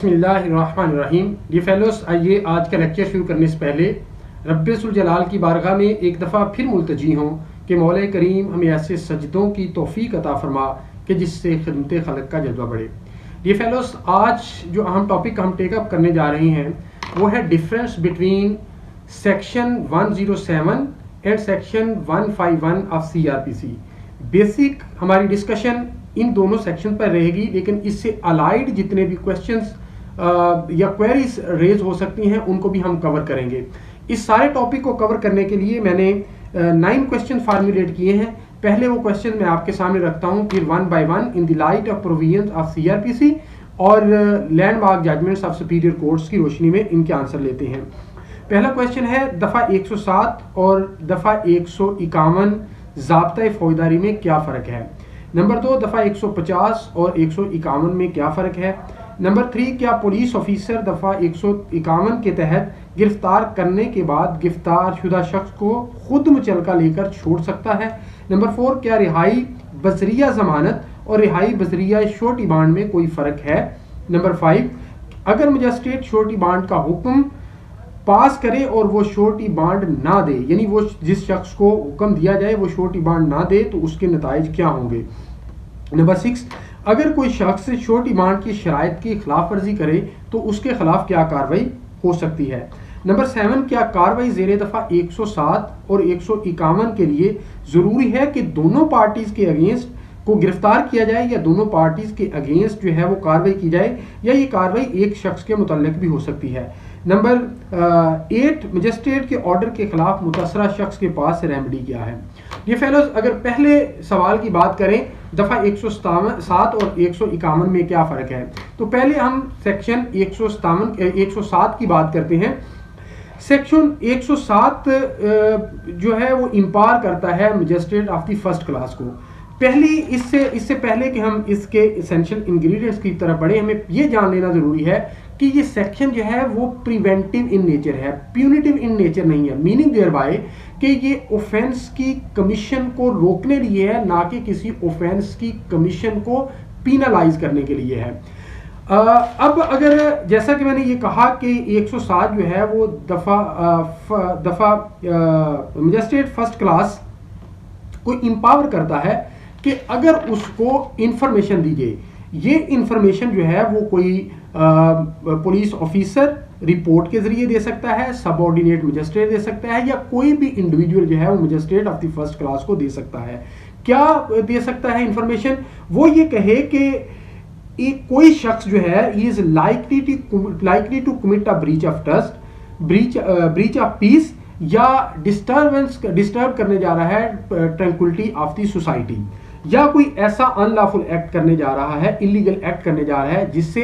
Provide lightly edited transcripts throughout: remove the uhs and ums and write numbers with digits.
बिस्मिल्लाहिर्रहमानिर्रहीम। D fellows, आइए आज का लेक्चर शुरू करने से पहले रब्बुल जलाल की बारगाह में एक दफ़ा फिर मुल्तजी हों कि मौला करीम हमें ऐसे सजदों की तौफीक अता फरमा कि जिससे खिदमत खलक का जज्बा बढ़े। डी फेलोस, आज जो अहम टॉपिक हम टेकअप करने जा रहे हैं वो है difference between section 107 and section 151 of CRPC। Basic हमारी डिस्कशन इन दोनों सेक्शन पर रहेगी, लेकिन इससे अलाइड जितने भी क्वेश्चंस या क्वेरीज रेज हो सकती हैं उनको भी हम कवर करेंगे। इस सारे टॉपिक को कवर करने के लिए मैंने 9 क्वेश्चन फार्मुलेट किए हैं। पहले वो क्वेश्चन मैं आपके सामने रखता हूं, फिर 1 by 1 in the light of provisions of CRPC और landmark judgements of superior courts की रोशनी में इनके आंसर लेते हैं। पहला क्वेश्चन है दफ़ा 107 और दफ़ा 151 ज़ाब्ता फौजदारी में क्या फ़र्क है। नंबर 2, दफ़ा 150 और 151 में क्या फ़र्क है। नंबर 3, क्या पुलिस ऑफिसर दफ़ा 151 के तहत गिरफ्तार करने के बाद गिरफ्तार शुदा शख्स को खुद मुचलका लेकर छोड़ सकता है। नंबर 4, क्या रिहाई बजरिया ज़मानत और रिहाई बजरिया श्योरिटी बांड में कोई फ़र्क है। नंबर 5, अगर मजिस्ट्रेट श्योरिटी बांड का हुक्म पास करे और वो श्योरिटी बांड ना दे, यानी वो जिस शख्स को हुक्म दिया जाए वो श्योरिटी बांड ना दे, तो उसके नताइज क्या होंगे। नंबर 6, अगर कोई शख्स श्योरिटी बांड की शराइत की खिलाफ वर्जी करे तो उसके खिलाफ क्या कार्रवाई हो सकती है। नंबर 7, क्या कार्रवाई ज़ेरे दफ़ा 107 और 151 के लिए ज़रूरी है कि दोनों पार्टीज़ के अगेंस्ट को गिरफ्तार किया जाए या दोनों पार्टीज़ के अगेंस्ट जो है वो कार्रवाई की जाए, या ये कार्रवाई एक शख्स के मुतल्लिक भी हो सकती है। नंबर 8, मजिस्ट्रेट के ऑर्डर के खिलाफ मुतासरा शख्स के पास रेमेडी क्या है। ये फेलोज, अगर पहले सवाल की बात करें दफ़ा 107 और 151 में क्या फ़र्क है, तो पहले हम सेक्शन 107 की बात करते हैं। सेक्शन 107 जो है वो इम्पावर करता है magistrate of the first class को। इससे पहले कि हम इसके एसेंशियल इंग्रेडिएंट्स की तरफ बढ़े, हमें ये जान लेना ज़रूरी है कि ये सेक्शन जो है वो प्रिवेंटिव इन नेचर है, प्यूनिटिव इन नेचर नहीं है। मीनिंग देयर बाय कि ये ऑफेंस की कमीशन को रोकने लिए है, ना कि किसी ऑफेंस की कमीशन को पीनलाइज करने के लिए है। अब अगर जैसा कि मैंने ये कहा कि 107 जो है वो दफ़ा मजिस्ट्रेट फर्स्ट क्लास को इम्पावर करता है कि अगर उसको इंफॉर्मेशन दी जाए, ये इंफॉर्मेशन जो है वो कोई पुलिस ऑफिसर रिपोर्ट के जरिए दे सकता है, सबऑर्डिनेट मजिस्ट्रेट दे सकता है, या कोई भी इंडिविजुअल जो है वो magistrate of the first class को दे सकता है। क्या दे सकता है इंफॉर्मेशन? वो ये कहे कि कोई शख्स जो है he is likely to commit a breach of trust, breach of peace, या डिस्टर्ब करने जा रहा है ट्रैंक्विलिटी ऑफ द सोसाइटी, या कोई ऐसा अनलॉफुल एक्ट करने जा रहा है, इलीगल एक्ट करने जा रहा है जिससे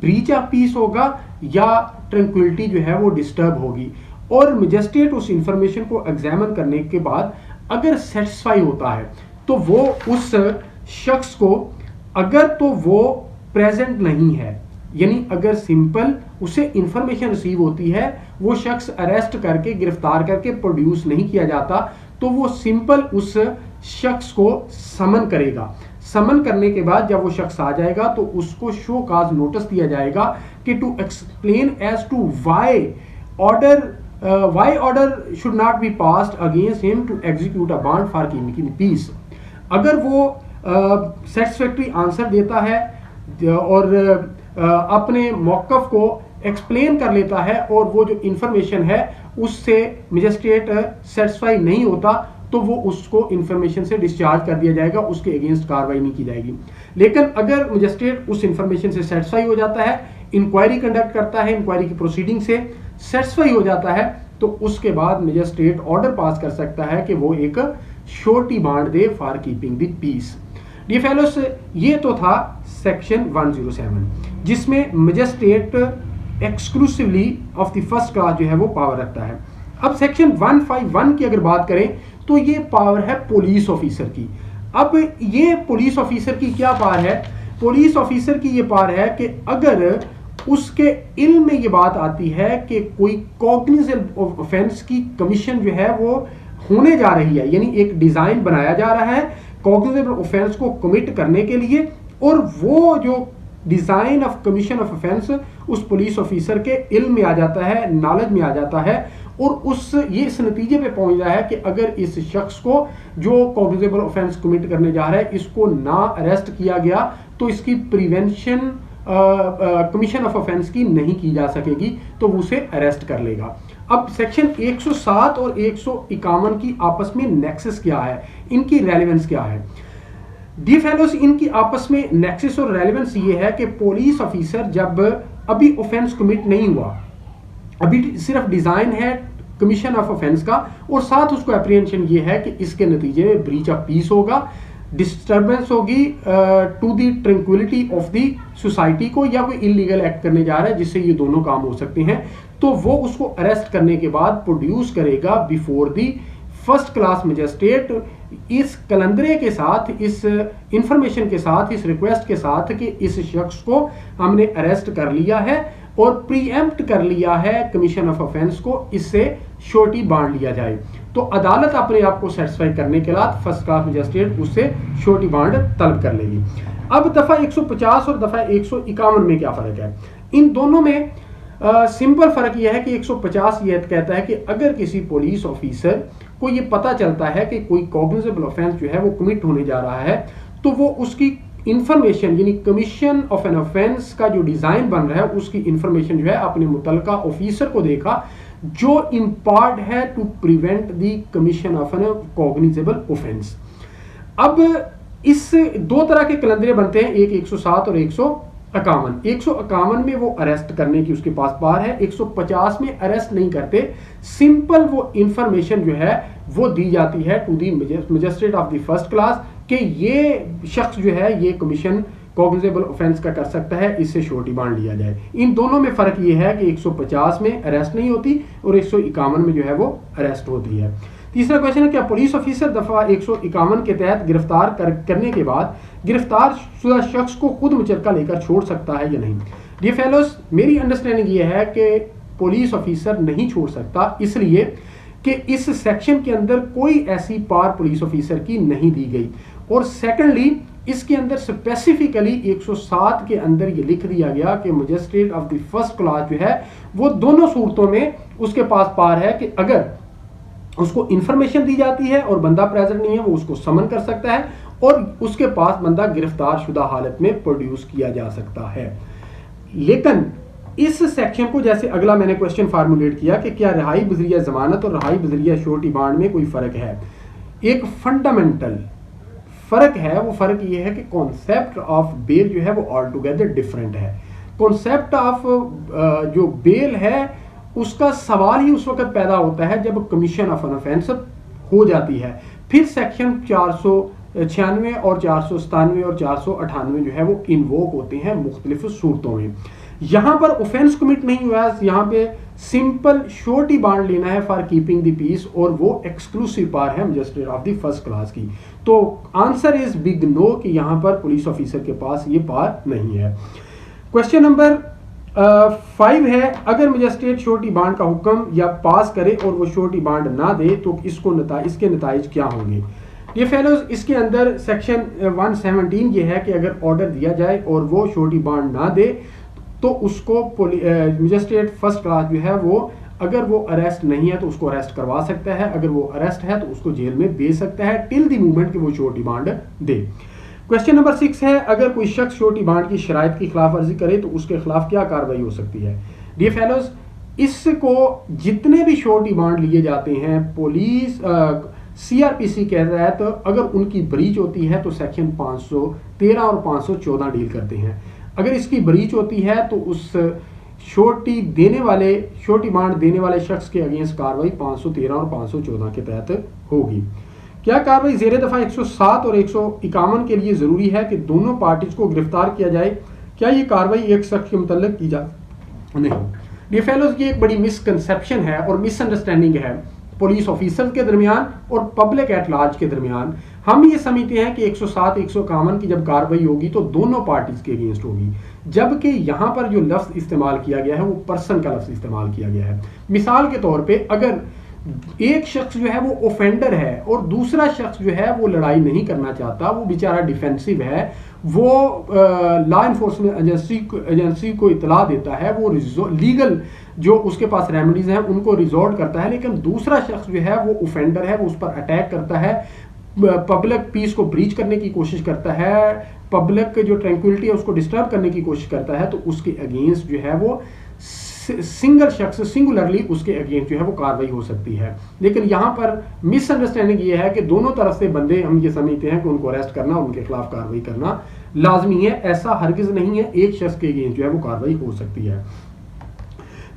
ब्रीच ऑफ पीस होगा या ट्रैंक्विलिटी जो है वो डिस्टर्ब होगी। और मजिस्ट्रेट उस इंफॉर्मेशन को एग्जामिन करने के बाद अगर सेटिस्फाई होता है तो वो उस शख्स को, अगर तो वो प्रेजेंट नहीं है, यानी अगर सिंपल उसे इंफॉर्मेशन रिसीव होती है, वो शख्स अरेस्ट करके गिरफ्तार करके प्रोड्यूस नहीं किया जाता, तो वो सिंपल उस शख्स को समन करेगा। समन करने के बाद जब वो शख्स आ जाएगा तो उसको शो काज नोटिस दिया जाएगा कि to explain as to why order should not be passed against him to execute a bond for keeping peace. अगर वो सेटिस्फैक्ट्री आंसर देता है और अपने मौक़िफ़ को एक्सप्लेन कर लेता है और वो जो इंफॉर्मेशन है उससे मजिस्ट्रेट सेटिस्फाई नहीं होता, तो वो उसको इंफॉर्मेशन से डिस्चार्ज कर दिया जाएगा, उसके अगेंस्ट कार्रवाई नहीं की जाएगी। लेकिन अगर मजिस्ट्रेट उस इंफॉर्मेशन से सेटिस्फाई हो जाता है, इंक्वायरी कंडक्ट करता है, इंक्वायरी की प्रोसीडिंग से सेटिस्फाई हो जाता है, तो उसके बाद मजिस्ट्रेट ऑर्डर पास कर सकता है कि वो एक श्योरिटी बांड दे for keeping the peace. Dear fellows, ये तो था सेक्शन 107 जिसमें magistrate exclusively of the first class जो है वो पावर रखता है। अब सेक्शन 151 की अगर बात करें तो ये पावर है पुलिस ऑफिसर की। अब ये पुलिस ऑफिसर की क्या पावर है? पुलिस ऑफिसर की ये पावर है कि अगर उसके इल्म में ये बात आती है कि कोई कॉग्निजेबल ऑफेंस की कमीशन जो है वो होने जा रही है, यानी एक डिजाइन बनाया जा रहा है कॉग्निजेबल ऑफेंस को कमिट करने के लिए, और वो जो design of commission of offence उस पुलिस ऑफिसर के इल्म में आ जाता है, नॉलेज में आ जाता है, और ये इस नतीजे पे पहुंच रहा है कि अगर इस शख्स को जो कॉग्निजेबल ऑफेंस कमिट करने जा रहा है इसको ना अरेस्ट किया गया तो इसकी प्रिवेंशन कमीशन ऑफ ऑफेंस की नहीं की जा सकेगी, तो वो उसे अरेस्ट कर लेगा। अब सेक्शन 107 और 151 की आपस में नेक्सस क्या है, इनकी रेलेवेंस क्या है? डी फेलोस, इनकी आपस में नेक्सस और रेलेवेंस ये है कि पुलिस ऑफिसर जब अभी ऑफेंस कमिट नहीं हुआ, अभी सिर्फ डिजाइन है कमीशन ऑफ ऑफेंस का, और साथ उसको एप्रीहेंशन ये है कि इसके नतीजे में ब्रीच ऑफ पीस होगा, डिस्टर्बेंस होगी to the tranquillity of the society को, या कोई इलीगल एक्ट करने जा रहा है जिससे ये दोनों काम हो सकते हैं, तो वो उसको अरेस्ट करने के बाद प्रोड्यूस करेगा before the first class magistrate, इस कलंदरे के साथ, इस इंफॉर्मेशन के साथ, इस रिक्वेस्ट के साथ कि इस शख्स को हमने अरेस्ट कर लिया है और प्रीएम्प्ट कर लिया है कमीशन ऑफ ऑफेंस को, इससे श्योरिटी बांध लिया जाए। तो अदालत अपने आप को सेटिस्फाई करने के बाद फर्स्ट क्लास मजिस्ट्रेट उससे श्योरिटी बांड तलब कर लेगी। अब दफा 150 और दफा 151 में क्या फर्क है? इन दोनों में सिंपल फर्क यह है कि 150 ये कहता है कि अगर किसी पुलिस ऑफिसर को ये पता चलता है कि कोई कॉग्निजेबल ऑफेंस जो है वो कमिट होने जा रहा है, तो वो उसकी इंफॉर्मेशन यानी कमीशन ऑफ एन ऑफेंस का जो डिजाइन बन रहा है उसकी इंफॉर्मेशन जो है अपने मुतलका ऑफिसर को देखा, जो इन पार्ट है to prevent the commission of an cognizable offence. अब इस दो तरह के कलंदरे बनते हैं, एक 107 और 151। 151 में वो अरेस्ट करने की उसके पास पावर है, 150 में अरेस्ट नहीं करते, सिंपल वो इंफॉर्मेशन जो है वो दी जाती है to the magistrate of the first class कि ये शख्स जो है ये कमीशन कॉग्निजेबल ऑफेंस का कर सकता है, इससे श्योरिटी बांध लिया जाए। इन दोनों में फर्क ये है कि 150 में अरेस्ट नहीं होती और 151 में जो है वो अरेस्ट होती है। तीसरा क्वेश्चन है, क्या पुलिस ऑफिसर दफा 151 के तहत गिरफ्तार करने के बाद गिरफ्तार शुदा शख्स को खुद मुचलका लेकर छोड़ सकता है या नहीं? डियर फेलोस, मेरी अंडरस्टैंडिंग ये है कि पुलिस ऑफिसर नहीं छोड़ सकता, इसलिए कि इस सेक्शन के अंदर कोई ऐसी पावर पुलिस ऑफिसर की नहीं दी गई, और सेकेंडली इसके अंदर स्पेसिफिकली 107 के अंदर ये लिख दिया गया कि magistrate of the first class जो है वो दोनों सूरतों में उसके पास पावर है कि अगर उसको इंफॉर्मेशन दी जाती है और बंदा प्रेजेंट नहीं है वो उसको समन कर सकता है और उसके पास बंदा गिरफ्तार शुदा हालत में प्रोड्यूस किया जा सकता है। लेकिन इस सेक्शन को, जैसे अगला मैंने क्वेश्चन फार्मुलेट किया कि क्या रिहाई बजरिया जमानत और रिहाई बजरिया श्योरिटी बांड में कोई फर्क है? एक फंडामेंटल फर्क है, वो फर्क ये है कि कॉन्सेप्ट ऑफ बेल जो है वो ऑल टुगेदर डिफरेंट है। कॉन्सेप्ट ऑफ जो बेल है उसका सवाल ही उस वक्त पैदा होता है जब कमीशन ऑफ एन ऑफेंस हो जाती है, फिर सेक्शन 496 और 497 और 498 जो है वो इन्वोक होते हैं मुख्तलिफ सूरतों में। यहाँ पर ऑफेंस कमिट नहीं हुआ है, यहाँ पे सिंपल श्योरिटी बांड लेना है फॉर कीपिंग द पीस, और वो एक्सक्लूसिव पावर है magistrate of the first class की। तो आंसर इज बिग नो कि यहाँ पर पुलिस ऑफिसर के पास ये पावर नहीं है। क्वेश्चन नंबर 5 है, अगर मजिस्ट्रेट श्योरिटी बांड का हुक्म या पास करे और वो श्योरिटी बांड ना दे तो इसके नताइज क्या होंगे? ये फेलोज, इसके अंदर सेक्शन 117 ये है कि अगर ऑर्डर दिया जाए और वो श्योरिटी बांड ना दे तो उसको मजिस्ट्रेट फर्स्ट क्लास जो है वो, अगर वो अरेस्ट नहीं है तो उसको अरेस्ट करवा सकता है, अगर वो अरेस्ट है तो उसको जेल में भेज सकता है टिल द मूवमेंट कि वो श्योरिटी बांड दे। क्वेश्चन नंबर 6 है, अगर कोई शख्स श्योरिटी बांड की शराइत की खिलाफ वर्जी करे तो उसके खिलाफ क्या कार्रवाई हो सकती है? डियर फेलोज, इसको जितने भी श्योरिटी बांड लिए जाते हैं पुलिस CRPC कह रहा है, तो अगर उनकी ब्रीच होती है तो सेक्शन 513 और 514 डील करते हैं। अगर इसकी ब्रीच होती है तो उस श्योरिटी बांड देने वाले शख्स के अगेंस्ट कार्रवाई 513 और 514 के तहत होगी। क्या कार्रवाई ज़ेरे दफा 107 और 151 के लिए जरूरी है कि दोनों पार्टीज को गिरफ्तार किया जाए? क्या ये कार्रवाई एक शख्स के मुतल्लिक की जा नहीं? डियर फेलोज, ये एक बड़ी मिसकंसेप्शन है और मिसअंडरस्टैंडिंग है पुलिस ऑफिसर के दरमियान और पब्लिक एट लार्ज के दरमियान। हम ये समझते हैं कि 107 151 की जब कार्रवाई होगी तो दोनों पार्टीज के अगेंस्ट होगी, जबकि यहाँ पर जो लफ्ज इस्तेमाल किया गया है वो पर्सन का लफ्ज इस्तेमाल किया गया है। मिसाल के तौर पे अगर एक शख्स जो है वो ऑफेंडर है और दूसरा शख्स जो है वो लड़ाई नहीं करना चाहता, वो बेचारा डिफेंसिव है, वो लॉ इन्फोर्समेंट एजेंसी को इतला देता है, वो लीगल जो उसके पास रेमेडीज हैं उनको रिजॉर्ट करता है, लेकिन दूसरा शख्स जो है वो ऑफेंडर है, वो उस पर अटैक करता है, पब्लिक पीस को ब्रीच करने की कोशिश करता है, पब्लिक जो ट्रैंक्विलिटी है उसको डिस्टर्ब करने की कोशिश करता है, तो उसके अगेंस्ट जो है वो सिंगल शख्स सिंगुलरली उसके अगेंस्ट जो है वो कार्रवाई हो सकती है। लेकिन यहाँ पर मिसअंडरस्टैंडिंग ये है कि दोनों तरफ से बंदे हम ये समझते हैं कि उनको अरेस्ट करना और उनके खिलाफ कार्रवाई करना लाजमी है। ऐसा हरगिज नहीं है, एक शख्स के अगेंस्ट जो है वो कार्रवाई हो सकती है।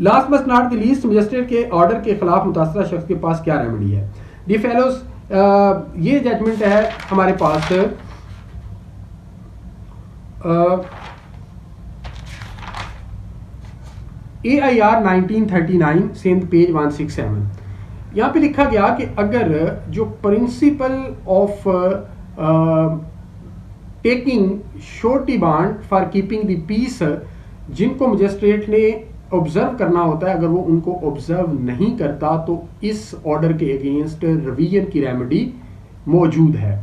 Last but not the least, magistrate के ऑर्डर के खिलाफ मुतासरा शख्स के पास क्या रेमेडी है। डी फेलोज, ये जजमेंट है हमारे पास AIR 1939 सिंध पेज 167। यहाँ पे लिखा गया कि अगर जो principle of taking surety bond for keeping the peace, जिनको मजिस्ट्रेट ने ऑब्जर्व करना होता है, अगर वो उनको ऑब्जर्व नहीं करता तो इस ऑर्डर के अगेंस्ट रिवीजन की रेमेडी मौजूद है।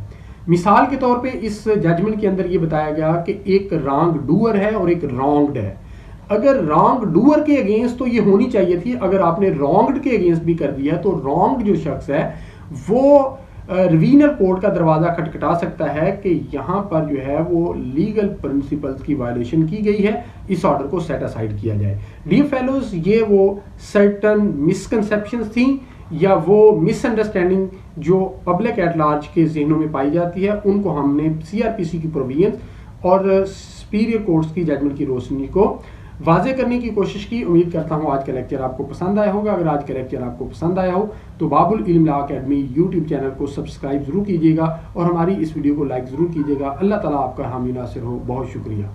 मिसाल के तौर पे इस जजमेंट के अंदर ये बताया गया कि एक रॉन्ग डूअर है और एक रॉन्ग्ड है। अगर रॉन्ग डूअर के अगेंस्ट तो ये होनी चाहिए थी, अगर आपने रॉन्ग्ड के अगेंस्ट भी कर दिया तो रॉन्ग जो शख्स है वो रिवीजनल कोर्ट का दरवाजा खटखटा सकता है कि यहाँ पर जो है वो लीगल प्रिंसिपल्स की वायलेशन की गई है, इस ऑर्डर को सेट असाइड किया जाए। डियर फेलोज, ये वो सर्टन मिसकंसेप्शंस थी या वो मिसअंडरस्टैंडिंग जो पब्लिक एट लार्ज के जहनों में पाई जाती है, उनको हमने CRPC की प्रोविजंस और सुपीरियर कोर्ट्स की जजमेंट की रोशनी को वाजे करने की कोशिश की। उम्मीद करता हूँ आज का लेक्चर आपको पसंद आया होगा। अगर आज का लेक्चर आपको पसंद आया हो तो बाबुल इल्म लॉ अकेडमी यूट्यूब चैनल को सब्सक्राइब जरूर कीजिएगा और हमारी इस वीडियो को लाइक ज़रूर कीजिएगा। अल्लाह ताला आपका हामी नासिर हो। बहुत शुक्रिया।